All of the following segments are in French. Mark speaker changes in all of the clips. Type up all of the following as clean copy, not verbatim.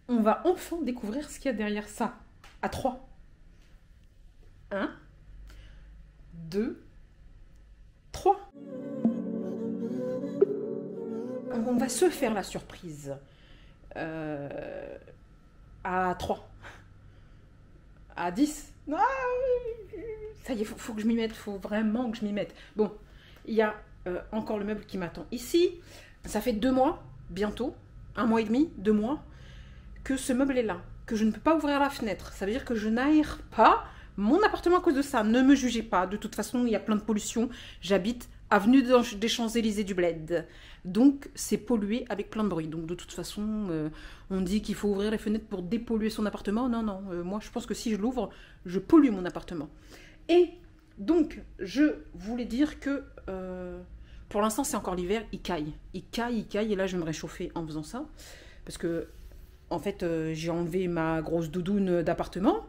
Speaker 1: On va enfin découvrir ce qu'il y a derrière ça. À 3. 1, 2, 3. On va se faire la surprise. À 3. À 10. Ah, ça y est, faut que je m'y mette. Faut vraiment que je m'y mette. Bon, il y a encore le meuble qui m'attend ici. Ça fait 2 mois, bientôt. 1 mois et demi, 2 mois, que ce meuble est là. Que je ne peux pas ouvrir la fenêtre. Ça veut dire que je n'aère pas mon appartement à cause de ça. Ne me jugez pas. De toute façon, il y a plein de pollution. J'habite avenue des Champs-Élysées du Bled. Donc, c'est pollué avec plein de bruit. Donc, de toute façon, on dit qu'il faut ouvrir les fenêtres pour dépolluer son appartement. Non, non. Moi, je pense que si je l'ouvre, je pollue mon appartement. Et donc, je voulais dire que pour l'instant, c'est encore l'hiver. Il caille. Il caille, il caille. Et là, je vais me réchauffer en faisant ça. Parce que, en fait, j'ai enlevé ma grosse doudoune d'appartement.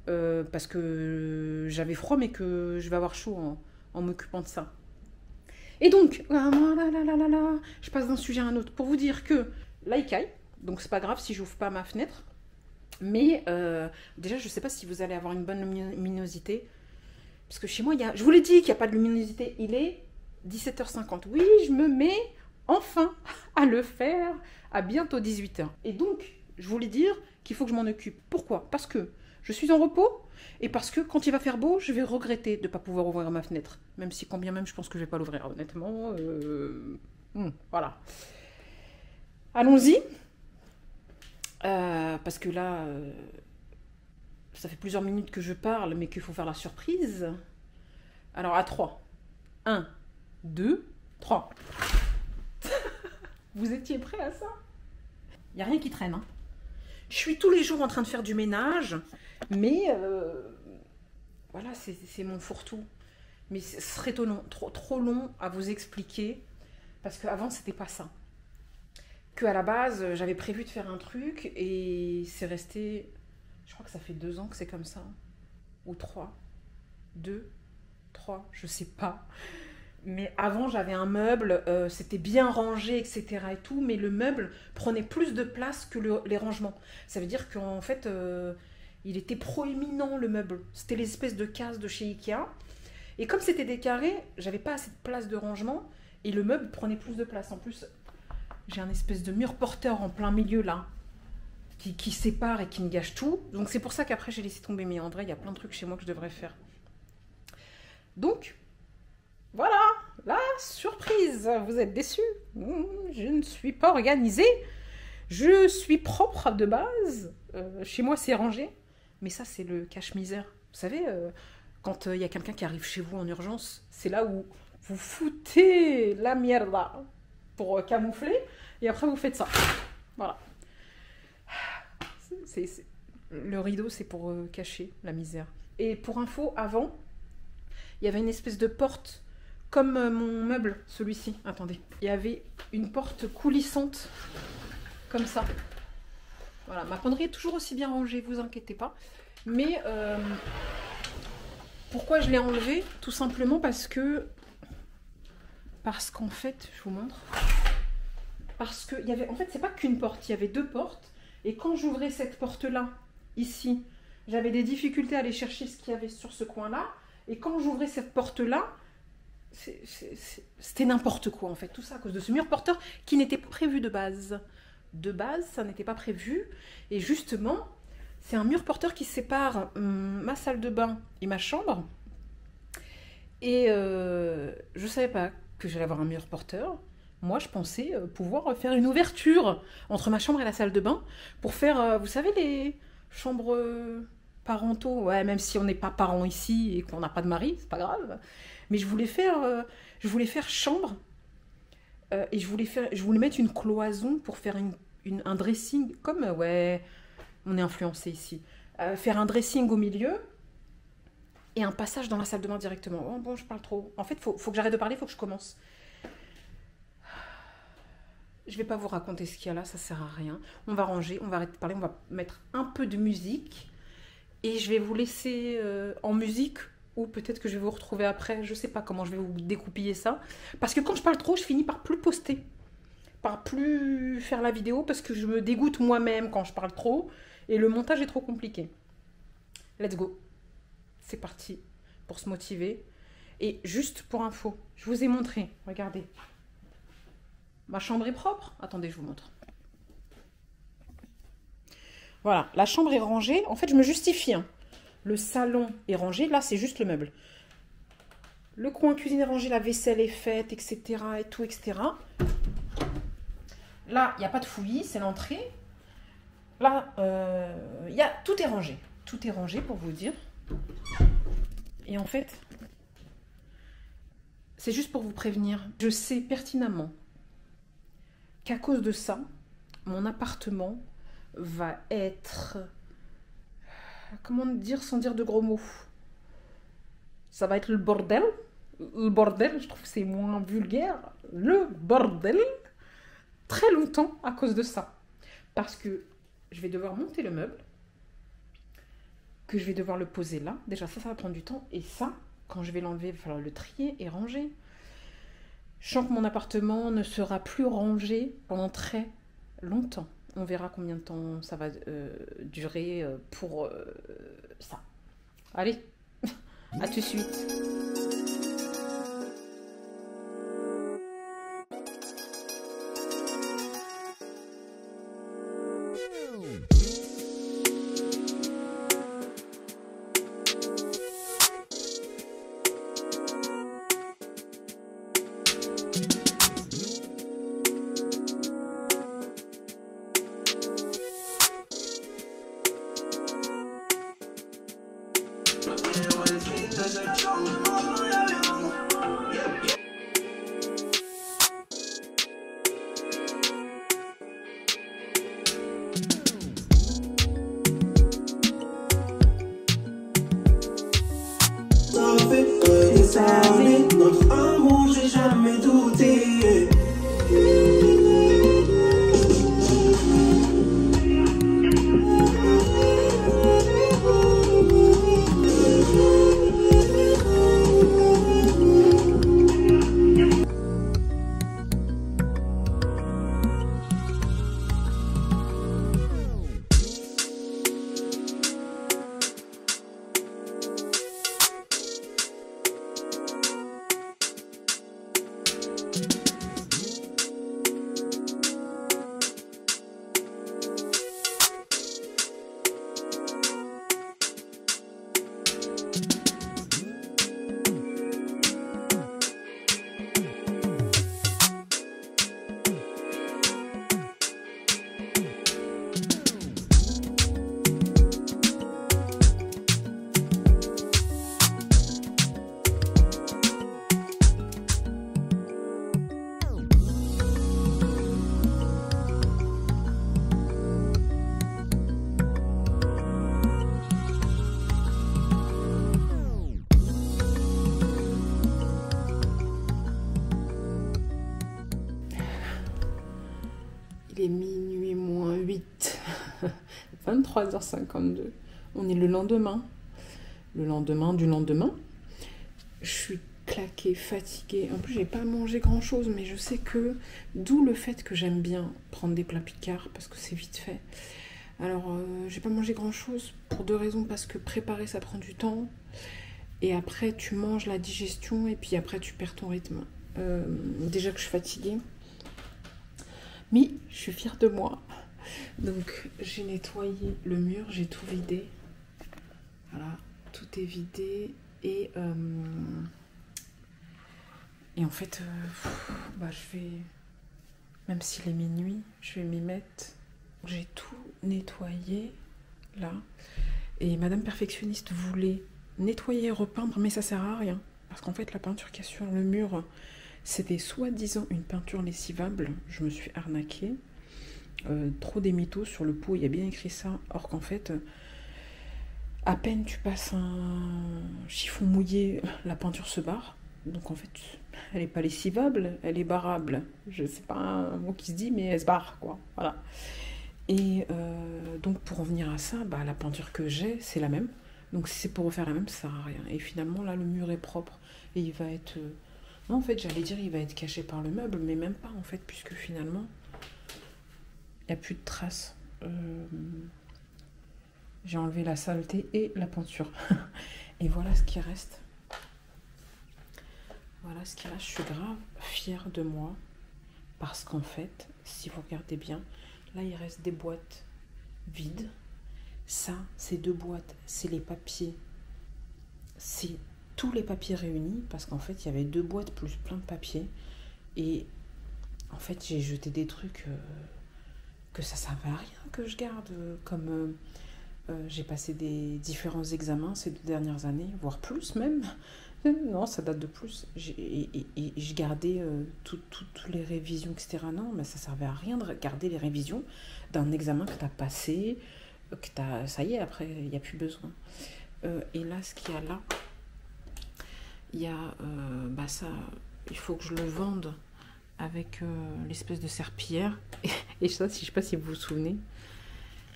Speaker 1: Parce que j'avais froid, mais que je vais avoir chaud en m'occupant de ça. Et donc, je passe d'un sujet à un autre pour vous dire que là, il caille, donc c'est pas grave si j'ouvre pas ma fenêtre. Mais déjà, je sais pas si vous allez avoir une bonne luminosité. Parce que chez moi, je vous l'ai dit qu'il n'y a pas de luminosité. Il est 17h50. Oui, je me mets enfin à le faire à bientôt 18h. Et donc, je voulais dire qu'il faut que je m'en occupe. Pourquoi? Parce que je suis en repos et parce que quand il va faire beau, je vais regretter de ne pas pouvoir ouvrir ma fenêtre. Même si, quand bien même, je pense que je ne vais pas l'ouvrir, honnêtement. Voilà. Allons-y. Parce que là, ça fait plusieurs minutes que je parle, mais qu'il faut faire la surprise. Alors, à 3. 1, 2, 3. Vous étiez prêts à ça? Il n'y a rien qui traîne, hein. Je suis tous les jours en train de faire du ménage, mais voilà, c'est mon fourre-tout. Mais ce serait trop long à vous expliquer, parce qu'avant, c'était pas ça. Qu'à la base, j'avais prévu de faire un truc, et c'est resté... Je crois que ça fait 2 ans que c'est comme ça. Ou 3. 2, 3, je sais pas. Mais avant, j'avais un meuble, c'était bien rangé, etc. et tout, mais le meuble prenait plus de place que les rangements. Ça veut dire qu'en fait, il était proéminent, le meuble. C'était les espèces de cases de chez Ikea. Et comme c'était des carrés, j'avais pas assez de place de rangement, et le meuble prenait plus de place. En plus, j'ai un espèce de mur porteur en plein milieu, là, qui sépare et qui me gâche tout. Donc c'est pour ça qu'après, j'ai laissé tomber. Mais en vrai, il y a plein de trucs chez moi que je devrais faire. Donc... voilà, la surprise. Vous êtes déçus? Je ne suis pas organisée. Je suis propre de base. Chez moi, c'est rangé. Mais ça, c'est le cache-misère. Vous savez, quand il y a quelqu'un qui arrive chez vous en urgence, c'est là où vous foutez la mierda pour camoufler. Et après, vous faites ça. Voilà. Le rideau, c'est pour cacher la misère. Et pour info, avant, il y avait une espèce de porte... comme mon meuble, celui-ci. Attendez. Il y avait une porte coulissante, comme ça. Voilà, ma penderie est toujours aussi bien rangée, vous inquiétez pas. Mais pourquoi je l'ai enlevée? Tout simplement parce qu'en fait, je vous montre. Parce que, en fait, c'est pas qu'une porte, il y avait 2 portes. Et quand j'ouvrais cette porte-là, ici, j'avais des difficultés à aller chercher ce qu'il y avait sur ce coin-là. Et quand j'ouvrais cette porte-là, c'était n'importe quoi en fait, tout ça à cause de ce mur porteur qui n'était pas prévu de base. De base, ça n'était pas prévu. Et justement, c'est un mur porteur qui sépare ma salle de bain et ma chambre. Et je savais pas que j'allais avoir un mur porteur. Moi, je pensais pouvoir faire une ouverture entre ma chambre et la salle de bain pour faire, vous savez, les chambres parentaux. Ouais, même si on n'est pas parents ici et qu'on n'a pas de mari, c'est pas grave. Mais je voulais faire chambre et je voulais mettre une cloison pour faire un dressing. Comme, ouais, on est influencé ici. Faire un dressing au milieu et un passage dans la salle de bain directement. Oh, bon, je parle trop. En fait, faut que j'arrête de parler, faut que je commence. Je vais pas vous raconter ce qu'il y a là, ça sert à rien. On va ranger, on va arrêter de parler, on va mettre un peu de musique. Et je vais vous laisser en musique, ou peut-être que je vais vous retrouver après. Je sais pas comment je vais vous découpiller ça. Parce que quand je parle trop, je finis par plus poster. par plus faire la vidéo parce que je me dégoûte moi-même quand je parle trop et le montage est trop compliqué. Let's go. C'est parti pour se motiver. Et juste pour info, je vous ai montré, regardez. Ma chambre est propre. Attendez, je vous montre. Voilà, la chambre est rangée. En fait, je me justifie. Hein. Le salon est rangé. Là, c'est juste le meuble. Le coin cuisine est rangé, la vaisselle est faite, etc. et tout, etc. Là, il n'y a pas de fouillis, c'est l'entrée. Là, tout est rangé. Tout est rangé pour vous dire. Et en fait, c'est juste pour vous prévenir. Je sais pertinemment qu'à cause de ça, mon appartement va être... Comment dire sans dire de gros mots? Ça va être le bordel. Le bordel, je trouve que c'est moins vulgaire. Le bordel. Très longtemps à cause de ça. Parce que je vais devoir monter le meuble. Que je vais devoir le poser là. Déjà, ça va prendre du temps. Et ça, quand je vais l'enlever, il va falloir le trier et ranger. Je sens que mon appartement ne sera plus rangé pendant très longtemps. On verra combien de temps ça va durer pour ça. Allez, à tout de suite.
Speaker 2: Notre amour, j'ai jamais douté.
Speaker 1: Il est minuit moins 8, 23h52. On est le lendemain du lendemain. Je suis claquée, fatiguée. En plus, j'ai pas mangé grand chose, mais je sais que, d'où le fait que j'aime bien prendre des plats picards parce que c'est vite fait. Alors, j'ai pas mangé grand chose pour deux raisons, parce que préparer ça prend du temps et après tu manges la digestion et puis après tu perds ton rythme. Déjà que je suis fatiguée. Mais je suis fière de moi. Donc j'ai nettoyé le mur, j'ai tout vidé. Voilà, tout est vidé. Et en fait, je vais, même s'il est minuit, je vais m'y mettre. J'ai tout nettoyé là. Et Madame Perfectionniste voulait nettoyer et repeindre, mais ça sert à rien. Parce qu'en fait, la peinture qu'il y a sur le mur, c'était soi-disant une peinture lessivable. Je me suis arnaquée. Trop des mythos sur le pot, il y a bien écrit ça. Or qu'en fait, à peine tu passes un chiffon mouillé, la peinture se barre. Donc en fait, elle n'est pas lessivable, elle est barrable. Je sais pas un mot qui se dit, mais elle se barre, quoi. Voilà. Et donc pour en venir à ça, la peinture que j'ai, c'est la même. Donc si c'est pour refaire la même, ça sert à rien. Et finalement, là, le mur est propre. Et il va être... Moi, en fait, j'allais dire il va être caché par le meuble, mais même pas, en fait, puisque finalement, il n'y a plus de traces. J'ai enlevé la saleté et la peinture. Et voilà ce qui reste. Voilà ce qui reste. Je suis grave fière de moi. Parce qu'en fait, si vous regardez bien, là, il reste des boîtes vides. Ça, ces 2 boîtes, c'est les papiers. C'est tous les papiers réunis. Parce qu'en fait, il y avait 2 boîtes plus plein de papiers. Et en fait, j'ai jeté des trucs que ça servait à rien que je garde. Comme j'ai passé des différents examens ces 2 dernières années, voire plus même. Non, ça date de plus. Et je gardais toutes les révisions, etc. Non, mais ça servait à rien de garder les révisions d'un examen que tu as passé, ça y est, après, il n'y a plus besoin. Et là, ce qu'il y a là, il y a ça, il faut que je le vende avec l'espèce de serpillière. Et ça, je ne sais pas si vous vous souvenez,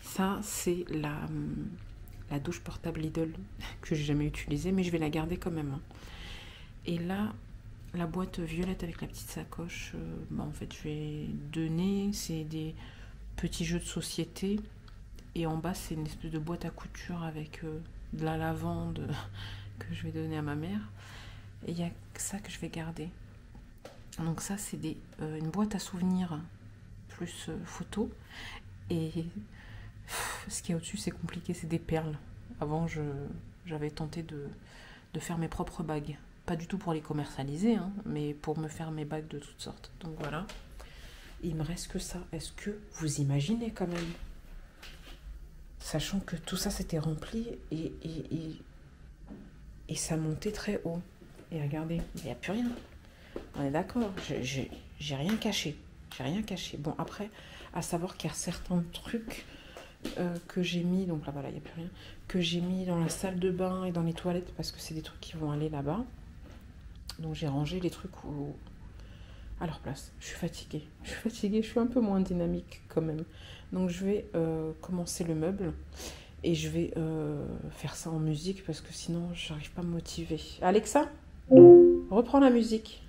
Speaker 1: ça, c'est la douche portable Lidl que j'ai jamais utilisée, mais je vais la garder quand même. Et là, la boîte violette avec la petite sacoche, en fait, je vais donner. C'est des petits jeux de société. Et en bas, c'est une espèce de boîte à couture avec de la lavande que je vais donner à ma mère. Et il y a ça que je vais garder. Donc ça, c'est une boîte à souvenirs plus photo. Et ce qu'il y a au-dessus, c'est compliqué, c'est des perles. Avant, j'avais tenté de faire mes propres bagues. Pas du tout pour les commercialiser, hein, mais pour me faire mes bagues de toutes sortes. Donc voilà. Il me reste que ça. Est-ce que vous imaginez quand même? Sachant que tout ça s'était rempli et ça montait très haut. Et regardez, il n'y a plus rien. On est d'accord, j'ai rien caché. J'ai rien caché. Bon, après, à savoir qu'il y a certains trucs que j'ai mis, donc là, voilà, il n'y a plus rien, que j'ai mis dans la salle de bain et dans les toilettes parce que c'est des trucs qui vont aller là-bas. Donc j'ai rangé les trucs à leur place. Je suis fatiguée, je suis un peu moins dynamique quand même. Donc je vais commencer le meuble et je vais faire ça en musique parce que sinon j'arrive pas à me motiver. Alexa, reprends la musique.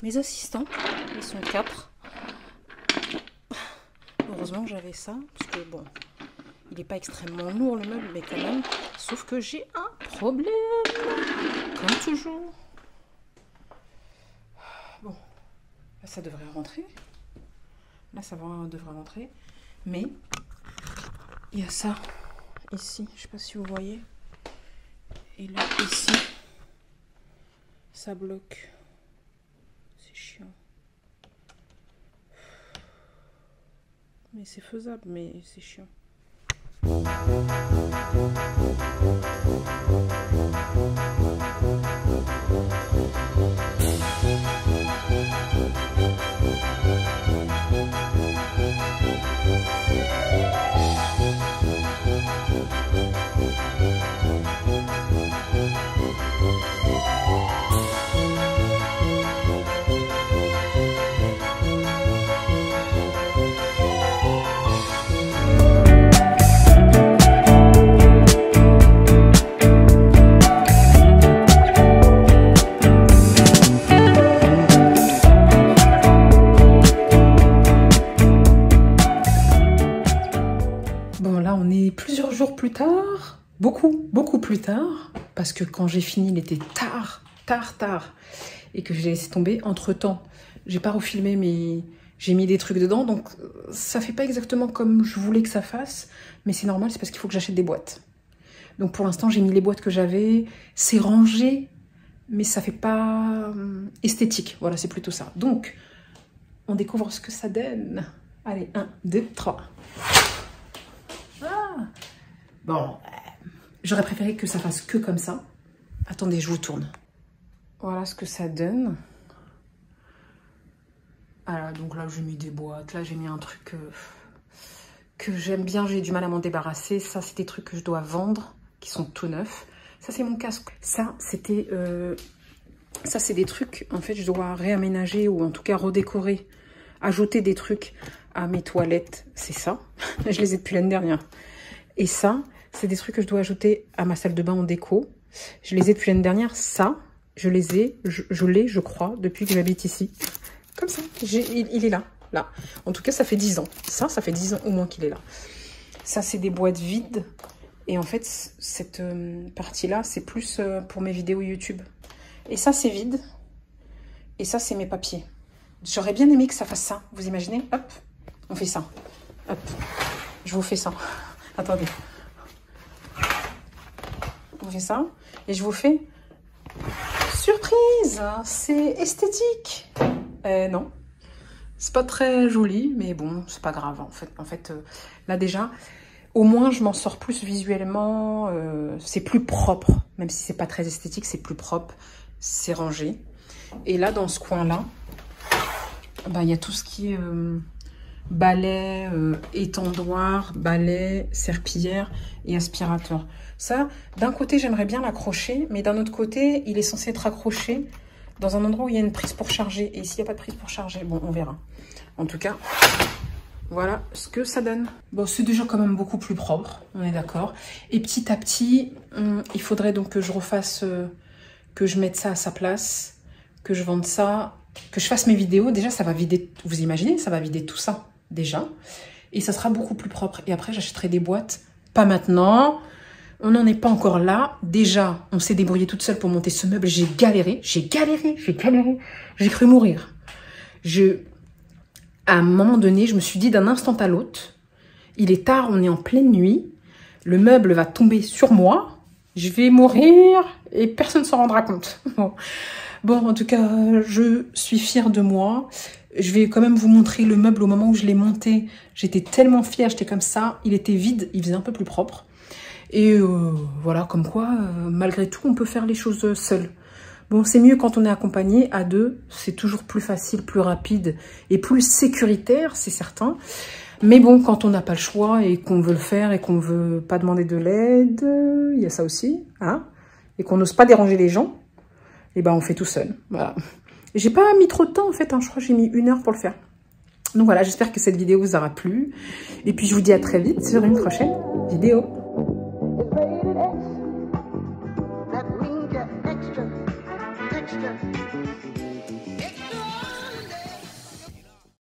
Speaker 1: mes assistants. Ils sont 4. Heureusement que j'avais ça, parce que bon, il n'est pas extrêmement lourd le meuble, mais quand même. Sauf que j'ai un problème, comme toujours. Bon, là ça devrait rentrer. Là ça devrait rentrer. Mais il y a ça ici, je sais pas si vous voyez. Et là ici, ça bloque. C'est chiant. Mais c'est faisable, mais c'est chiant. Plusieurs jours plus tard, beaucoup plus tard, parce que quand j'ai fini, il était tard, et que j'ai laissé tomber. Entre-temps, j'ai pas refilmé, mais j'ai mis des trucs dedans, donc ça fait pas exactement comme je voulais que ça fasse, mais c'est normal, c'est parce qu'il faut que j'achète des boîtes. Donc pour l'instant, j'ai mis les boîtes que j'avais, c'est rangé, mais ça fait pas esthétique, voilà, c'est plutôt ça. Donc, on découvre ce que ça donne. Allez, 1, 2, 3. Bon, j'aurais préféré que ça fasse que comme ça. Attendez, je vous tourne. Voilà ce que ça donne. Voilà, donc là j'ai mis des boîtes, là j'ai mis un truc que j'aime bien, j'ai du mal à m'en débarrasser. Ça c'est des trucs que je dois vendre, qui sont tout neufs. Ça c'est mon casque. Ça c'était, ça c'est des trucs, en fait je dois réaménager ou en tout cas redécorer. Ajouter des trucs à mes toilettes, c'est ça. Je les ai depuis l'année dernière. Et ça, c'est des trucs que je dois ajouter à ma salle de bain en déco. Je les ai depuis l'année dernière. Ça, je l'ai, je crois, depuis que j'habite ici. Comme ça. Il est là. Là. En tout cas, ça fait 10 ans. Ça fait 10 ans au moins qu'il est là. Ça, c'est des boîtes vides. Et en fait, cette partie-là, c'est plus pour mes vidéos YouTube. Et ça, c'est vide. Et ça, c'est mes papiers. J'aurais bien aimé que ça fasse ça. Vous imaginez? Hop, on fait ça. Hop, je vous fais ça. Attendez. On fait ça. Et je vous fais... Surprise! C'est esthétique. Non. C'est pas très joli, mais bon, c'est pas grave. En fait là déjà, au moins je m'en sors plus visuellement. C'est plus propre. Même si c'est pas très esthétique, c'est plus propre. C'est rangé. Et là, dans ce coin-là, bah, y a tout ce qui est... balai, étendoir, balai, serpillière et aspirateur. Ça, d'un côté, j'aimerais bien l'accrocher, mais d'un autre côté, il est censé être accroché dans un endroit où il y a une prise pour charger. Et s'il n'y a pas de prise pour charger, bon, on verra. En tout cas, voilà ce que ça donne. Bon, c'est déjà quand même beaucoup plus propre, on est d'accord. Et petit à petit, il faudrait donc que je refasse, que je mette ça à sa place, que je vende ça, que je fasse mes vidéos. Déjà, ça va vider, vous imaginez, ça va vider tout ça. Déjà, et ça sera beaucoup plus propre. Et après, j'achèterai des boîtes. Pas maintenant, on n'en est pas encore là. Déjà, on s'est débrouillé toute seule pour monter ce meuble. J'ai galéré. J'ai cru mourir. À un moment donné, je me suis dit d'un instant à l'autre, il est tard, on est en pleine nuit, le meuble va tomber sur moi, je vais mourir et personne ne s'en rendra compte. Bon, en tout cas, je suis fière de moi. Je vais quand même vous montrer le meuble au moment où je l'ai monté. J'étais tellement fière, j'étais comme ça. Il était vide, il faisait un peu plus propre. Et voilà, comme quoi, malgré tout, on peut faire les choses seul. Bon, c'est mieux quand on est accompagné, à deux. C'est toujours plus facile, plus rapide et plus sécuritaire, c'est certain. Mais bon, quand on n'a pas le choix et qu'on veut le faire et qu'on veut pas demander de l'aide, il y a ça aussi, hein, et qu'on n'ose pas déranger les gens, et ben on fait tout seul. Voilà. J'ai pas mis trop de temps en fait, hein, je crois que j'ai mis 1 heure pour le faire. Donc voilà, j'espère que cette vidéo vous aura plu. Et puis je vous dis à très vite sur une prochaine vidéo.